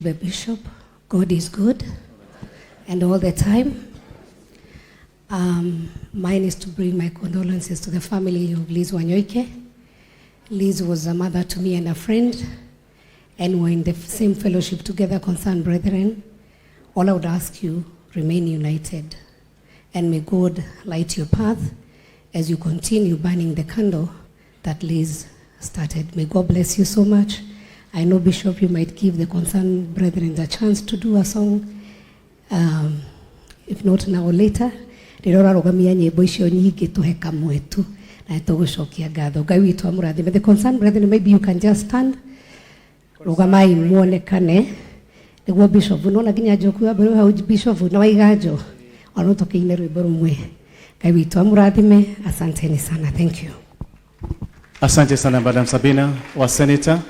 The Bishop, God is good, and all the time. Mine is to bring my condolences to the family of Liz Yake. Liz was a mother to me and a friend, and we're in the same fellowship together, concerned brethren. All I would ask you, remain united, and may God light your path as you continue burning the candle that Liz started. May God bless you so much. I know, Bishop, you might give the concerned brethren the chance to do a song, if not now or later. May the concerned brethren, maybe you can just stand. Bishop, thank you. Asante sana, Madam Sabina wa Senator.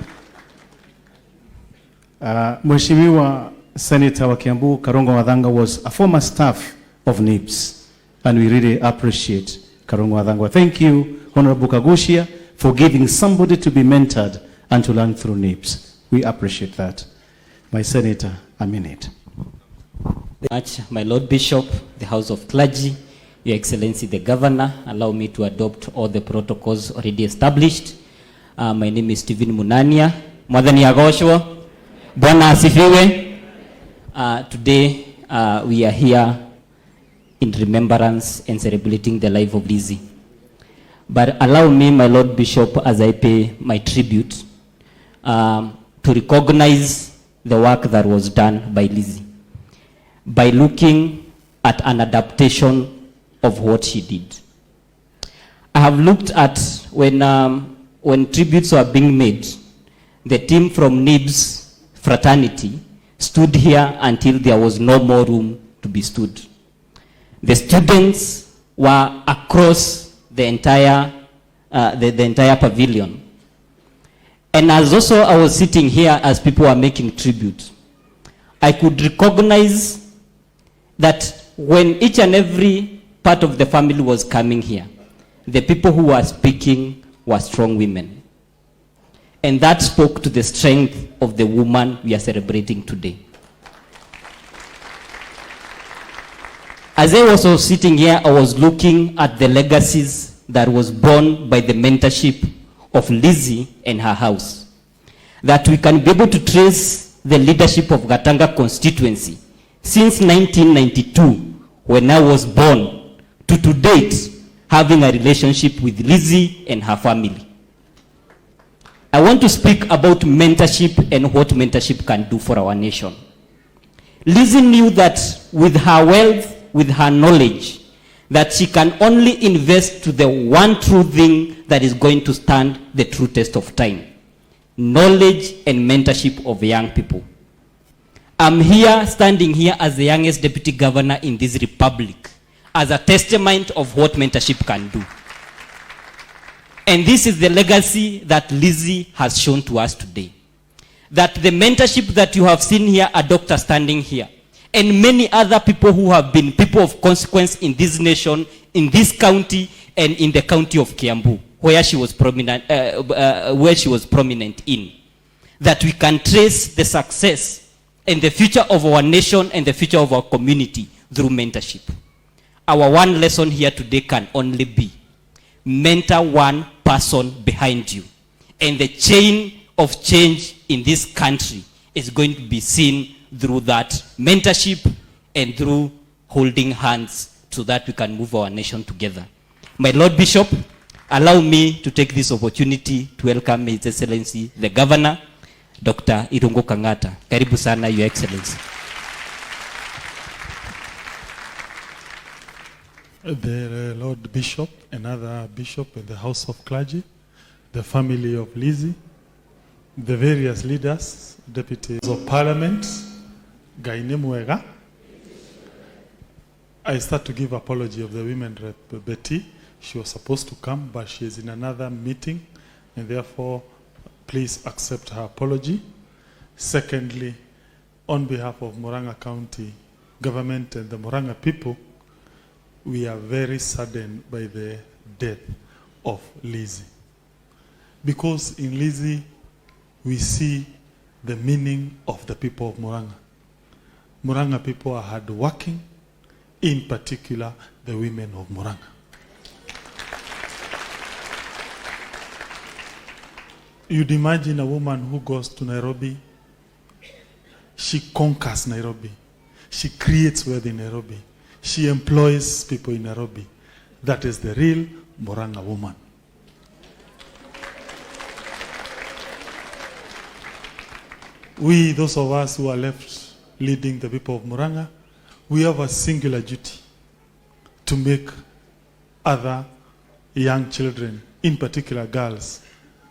Mheshimiwa Senator wa Kiambu Karongo Wadhanga was a former staff of NIBS, and we really appreciate Karongo Wadhanga. Thank you, Honorable Kagushia, for giving somebody to be mentored and to learn through NIBS. We appreciate that. My Senator, a minute. Much, my Lord Bishop, the House of Clergy, Your Excellency the Governor, allow me to adopt all the protocols already established. My name is Stephen Munania. Mwadhani Agoshwa. Bwana asifiwe. Today we are here in remembrance and celebrating the life of Lizzie. But allow me, my Lord Bishop, as I pay my tribute, to recognize the work that was done by Lizzie by looking at an adaptation of what she did. I have looked at when tributes were being made, the team from NIBS fraternity stood here until there was no more room to be stood. The students were across the entire pavilion. And as also I was sitting here as people were making tribute, I could recognize that when each and every part of the family was coming here, the people who were speaking were strong women. And that spoke to the strength of the woman we are celebrating today. As I was also sitting here, I was looking at the legacies that was born by the mentorship of Lizzie and her house. That we can be able to trace the leadership of Gatanga constituency since 1992, when I was born, to date, having a relationship with Lizzie and her family. I want to speak about mentorship and what mentorship can do for our nation. Lizzie knew that with her wealth, with her knowledge, that she can only invest to the one true thing that is going to stand the true test of time: knowledge and mentorship of young people. I'm here, standing here as the youngest deputy governor in this republic, as a testament of what mentorship can do. And this is the legacy that Lizzie has shown to us today. That the mentorship that you have seen here, a doctor standing here, and many other people who have been people of consequence in this nation, in this county, and in the county of Kiambu, where she was prominent, in. That we can trace the success and the future of our nation and the future of our community through mentorship. Our one lesson here today can only be: mentor one person behind you, and the chain of change in this country is going to be seen through that mentorship and through holding hands, so that we can move our nation together. My Lord Bishop, allow me to take this opportunity to welcome His Excellency the Governor, Dr. Irungo Kangata. Karibu sana, Your Excellency. The Lord Bishop, another bishop in the House of Clergy, the family of Lizzie, the various leaders, deputies of Parliament, Gainemwega. I start to give apology of the women rep Betty. She was supposed to come, but she is in another meeting, and therefore, please accept her apology. Secondly, on behalf of Murang'a County government and the Murang'a people, we are very saddened by the death of Lizzie. Because in Lizzie, we see the meaning of the people of Murang'a. Murang'a people are hardworking, in particular the women of Murang'a. You'd imagine a woman who goes to Nairobi, she conquers Nairobi, she creates wealth in Nairobi, she employs people in Nairobi. That is the real Murang'a woman. We, those of us who are left leading the people of Murang'a, we have a singular duty to make other young children, in particular girls,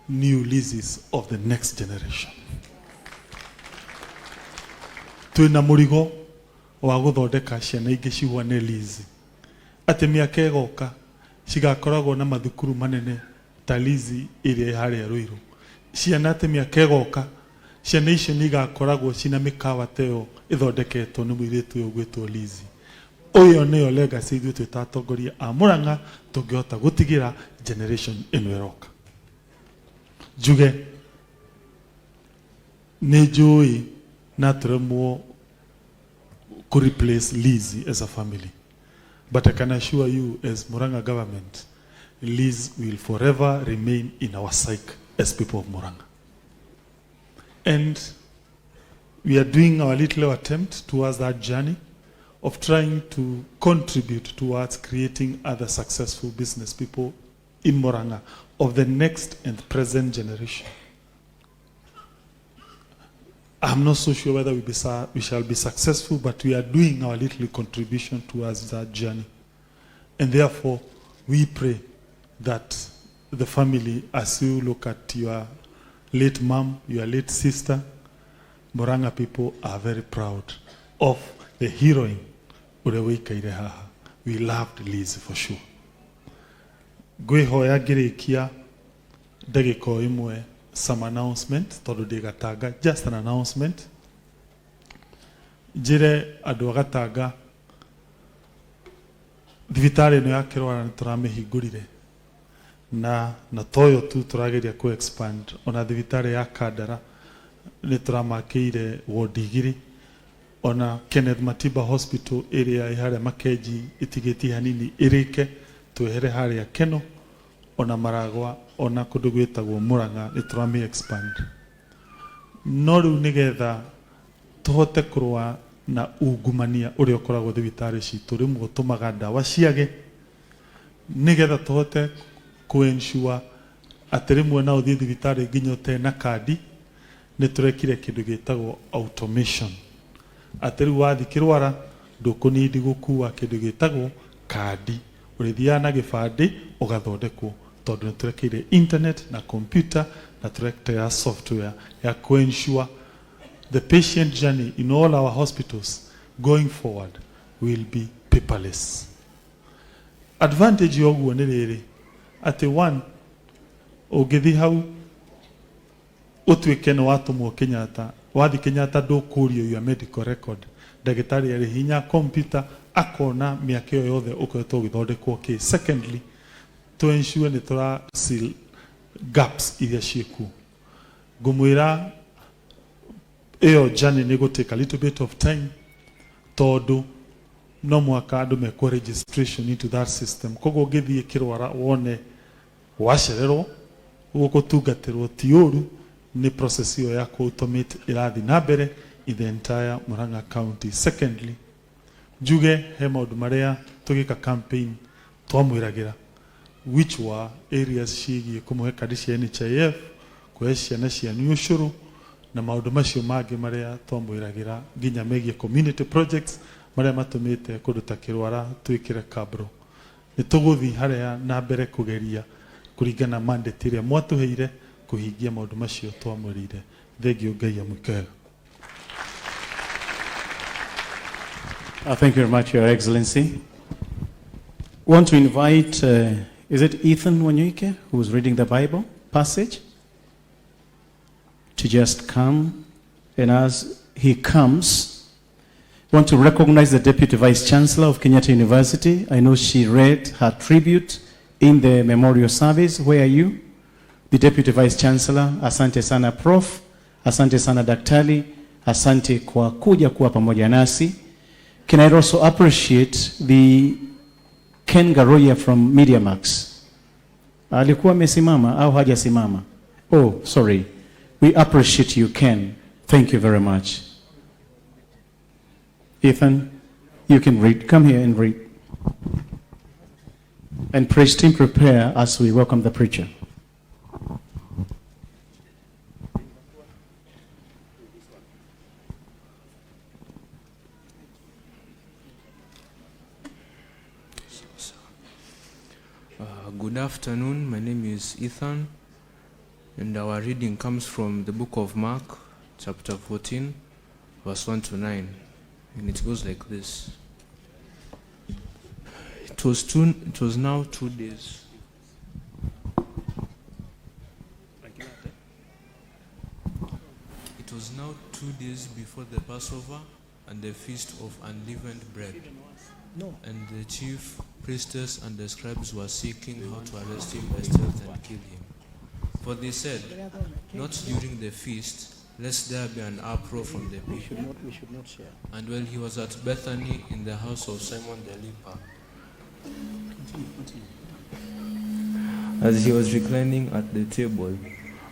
new Lizzies of the next generation. Twina murigo wa guthondeka ciana ingi cihuane Lizzie. Ati miaka igoka cigakoragwo na mathukuru manene ta Lizzie iria ihari Ruiru. Ciana ati miaka igoka ciana icio ni igakoragwo cina mikawa teo ithondeketwo ni muiritu uyu gwitwo Lizzie. Uyo niyo legacy ithuĩ twĩ atongoria a Murang'a tungihota gutigira generation ino iroka. Njuge ni njui na turemwo ku replace Lizzie as a family, but I can assure you as Murang'a government, Liz will forever remain in our psyche as people of Murang'a. And we are doing our little attempt towards that journey of trying to contribute towards creating other successful business people in Murang'a of the next and present generation. I'm not so sure whether we shall be successful, but we are doing our little contribution towards that journey. And therefore, we pray that the family, as you look at your late mom, your late sister, Murang'a people are very proud of the heroine. We loved Lizzie for sure. Kuihoya ngirikia ndagika imwe some announcement tondu ndigatanga, just an announcement. Njire andu agatanga thibitari no yakirwara ni turamihingurire na toyo tu turageria ku expand ona thibitari ya Kandara ni turamakire ward igiri, ona Kenneth Matiba Hospital area ihare Makeji itigiti hanini irike twehere haria Keno, ona Maragwa, ona kundu gwitagwo Murang'a ni turami expand. No riu nigetha tuhote kurwa na ungumania uria ukoragwo thibitari citu rimwe tumaga ndawa ciage, nigetha tuhote ku ensure ati rimwe na uthii thibitari nginya utena kandi, ni turekire kindu gitagwo automation. Ati riu wathikirwara ndukunidi gukua kindu gitagwo kandi, urithia na gibandi ugathondekwo tondu ni turekeire internet na computer na turekeire software ya ku ensure the patient journey in all our hospitals going forward will be paperless. Advantage yoguo ni riri ati one, ugithi hau utwike no watumwo Kenyatta, wathi Kenyatta ndukurio your medical record, ndagitari ari hinya computer akona miaka iyo yothe ukoretwo githondekwo ki. Secondly, to ensure ni tura seal gaps iria cieku. Ngumwira iyo journey ni go take a little bit of time tondu no mwaka andu mekwo registration into that system. Koguo ngithie kirwara wone wacererwo ugutungatirwo ti uru, ni process iyo ya ku automate irathi na mbere in the entire Murang'a county. Secondly, njuge he maundu maria tugika campaign twamwiragira which were areas cigie kumuhe kadi cia NHIF, kuhe ciana cia ushuru na maundu macio mangi maria twamwiragira nginya megie community projects maria matumite kundu ta kirwara twikire kabro. Ni tuguthi haria na mbere kugeria kuringana mandate iria mwatuheire kuhingia maundu macio twamwirire. Thengio Ngai amwikega. Thank you very much, Your Excellency. Want to invite, is it Ethan Wanyoike, who's reading the Bible passage, to just come. And as he comes, want to recognize the Deputy Vice Chancellor of Kenyatta University. I know she read her tribute in the memorial service. Where are you? The Deputy Vice Chancellor, asante sana Prof. Asante sana daktari, asante kwa kuja kuwa pamoja nasi. Can I also appreciate the Ken Garoya from Media Max? Alikuwa amesimama au hajasimama? Oh, sorry. We appreciate you, Ken. Thank you very much. Ethan, you can read. Come here and read. And praise team, prepare as we welcome the preacher. Good afternoon, my name is Ethan, and our reading comes from the book of Mark, chapter 14, verse 1 to 9, and it goes like this. It was now 2 days. It was now 2 days before the Passover and the feast of unleavened bread. And the chief priestess and the scribes were seeking how to arrest him by stealth and kill him. For they said, not during the feast, lest there be an uproar from the people. We should not share. And while he was at Bethany in the house of Simon the leper, as he was reclining at the table,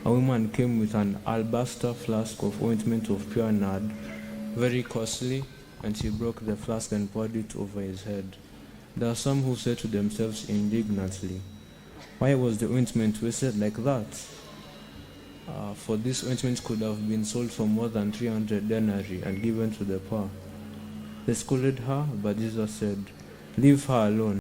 a woman came with an alabaster flask of ointment of pure nard, very costly, and she broke the flask and poured it over his head. There are some who said to themselves indignantly, why was the ointment wasted like that? For this ointment could have been sold for more than 300 denarii and given to the poor. They scolded her, but Jesus said, leave her alone.